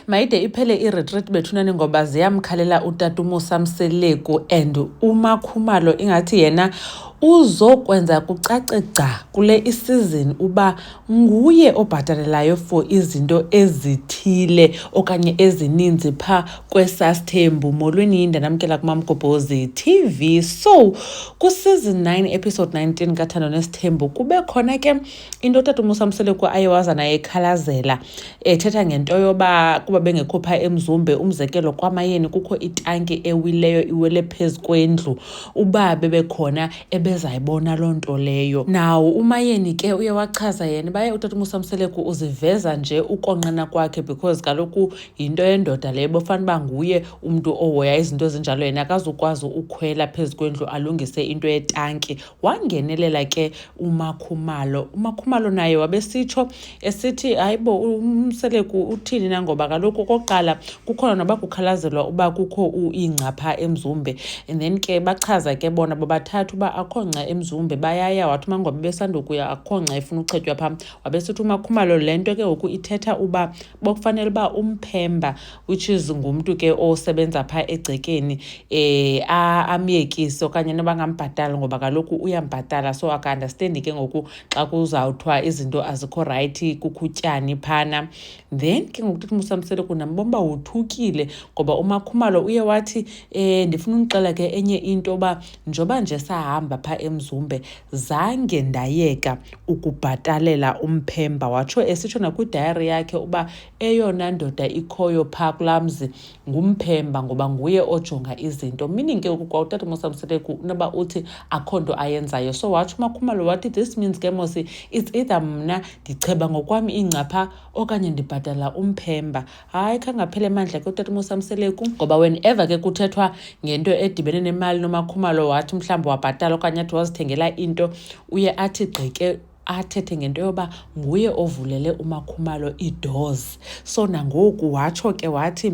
mayide iphele i-retreat bethunani ngoba ziyamkhalela utata uMusa Mseleku and uMakhumalo ingathi yena uzokwenza kucace gca kule isizini uba nguye obhatalelayo for izinto ezithile okanye ezininzi pha kweSasthembu. Molweni ndanamkela kuMamgobhozi TV. So kuseason 9 episode 19 kaThando Nesithembu kube khona ke into utata uMusa Mseleku ayewaza naye ekhalazela ethetha ngento yoba kuba bengekho pha eMzumbe, umzekelo kwaMayeni kukho itanki ewileyo iwele phezu kwendlu, uba bebekhona ebezayibona loo nto leyo. Naw uMayeni ke uye wachaza yena baye utata uMusa Mseleku uziveza nje ukonqena kwakhe because kaloku yinto yendoda leyo bofana uba nguye umntu ohoya izinto ezinjalo, yena akazukwazi ukhwela phezu kwendlu alungise into yetanki. Wangenelela ke uMakhumalo naye wabesitsho esithi hayibo uMseleku uthini na, ngoba kaloku okokuqala kukhona noba kukhalazelwa uba kukho ingcapha eMzumbe, and then ke bachaza ke bona bobathathu uba akho ngca eMzumbe bayaya. Wathi mangoba besandokuya akho ngca ifuna uchetywa phaa, wabesithi uMakhumalo le nto ke ngoku ithetha uba bokufanele uba umphemba which is ngumntu ke osebenza phaa egcekeni amyekise okanye noba ngambhatala ngoba kaloku uyambhatala, so aka-understandi ke ngoku xa kuzawuthiwa izinto azikho rayithi kukhutyani phana. Then ke ngoku utata uMusa Mseleku nambomba wothukile ngoba uMakhumalo uye wathi ndifuna unixela ke enye into yoba njoba nje sahamba phaa eMzumbe zange ndayeka ukubhatalela umphemba. Watsho esitsho nakwidayari yakhe uba eyona ndoda ikhoyo phaa kulaa mzi ngumphemba ngoba nguye ojonga izinto, meaning ke kwa utata uMusa Mseleku noba uthi akho nto ayenzayo. So watsho uMakhumalo wathi this means ke mos it's either mna ndicheba ngokwami ingcapha okanye ndibhatala umphemba. Hayi khangaphele amandla ke utata uMusa Mseleku ngoba whenever ke kuthethwa ngento edibene nemali noMakhumalo wathi mhlawumbi wabhatala okanye athi wazithengela into, uye athi gqike athethe ngento yoba nguye ovulele uMakhumalo ii-doors. So nangoku watsho ke wathi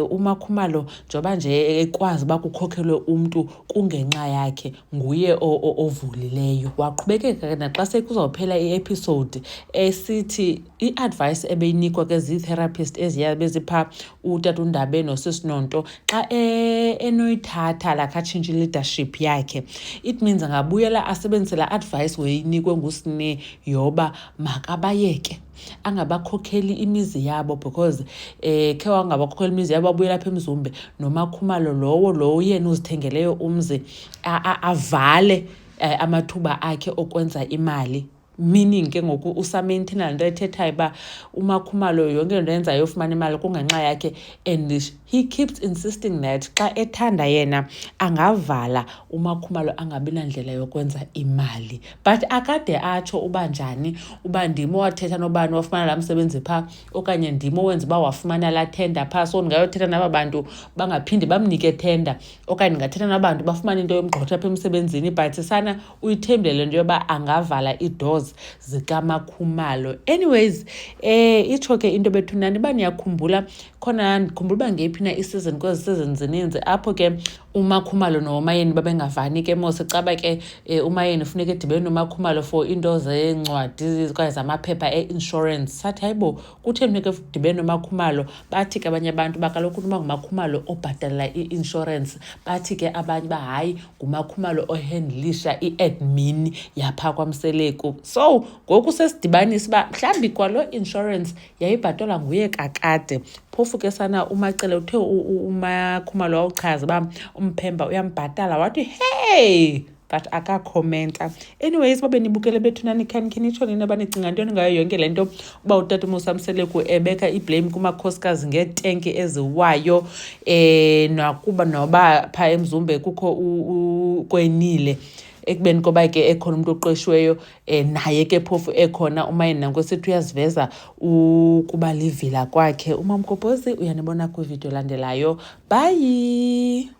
uMakhumalo njoba nje ekwazi uba kukhokhelwe umntu kungenxa yakhe, nguye ovulileyo. Waqhubekeka naxa sekuzawuphela i-episode esithi i-advice ebeyinikwa ke zii-therapist eziya bezipha utata uNdabe noSisinonto xa enoyithatha lakhatshintsha i-leadership yakhe, it means angabuyela asebenzise la advice weyinikwe ngusine yoba makabayeke angabakhokheli imizi yabo because khe wangabakhokheli imizi yabo babuyela apha eMzumbe noMakhumalo lowo yena uzithengeleyo umzi avale amathuba akhe okwenza imali. Meaning ke ngoku usamaintaina nto ethethayo uba uMakhumalo yonke nto yenzayo yofumana imali kungenxa yakhe, and he keeps insisting that xa ethanda yena angavala uMakhumalo angabi nandlela yokwenza imali. But akade atsho uba njani uba ndim owathetha nobani wafumana laa msebenzi phaa okanye ndim owenza uba wafumana laa tenda phaa, so ndingayothetha naba bantu bangaphinde bamnike tenda okanye ndingathetha nabantu bafumane into yomgxotha apha emsebenzini. But sana uyithembile nje yoba angavala ii-doors zikaMakhumalo. Anyways itsho ke into bethunani uba niyakhumbula khona, ndikhumbula uba ngeyiphi na isizini kwezi season zininzi apho ke uMakhumalo noMayeni babengavani ke mos caba ke uMayeni funeka edibene noMakhumalo for into zeencwadi kwaye zamaphepha e-insurance. Sathi hayibo kutheni funeka edibene noMakhumalo? Bathi ke abanye abantu uba kaloku uba nguMakhumalo obhatalela i-insurance, bathi ke abanye uba hayi nguMakhumalo ohandlisha i-admin yapha kwaMseleku. So ngoku sesidibanisa uba mhlawumbi kwalo insurance yayibhatalwa nguye kakade. Phofu ke sana umacele uthe uMakhumalo wawuchaza uba umphemba uyambhatala wathi hey, but akakhomenta. Anyways babe nibukele bethunani, khanitsho nini abanicinga ntoni ngayo yonke le nto uba utata uMusa Mseleku ebeka iblame kumakhosikazi ngeetenki eziwayo nakuba noba phaa eMzumbe kukho kwenile ekubeni koba ke ekhona umuntu oqeshiweyo naye ke phofu ekhona uMayeni nankosithi uyaziveza ukuba livila kwakhe. uMamgobhozi uyanibona kwividiyo landelayo. Bye.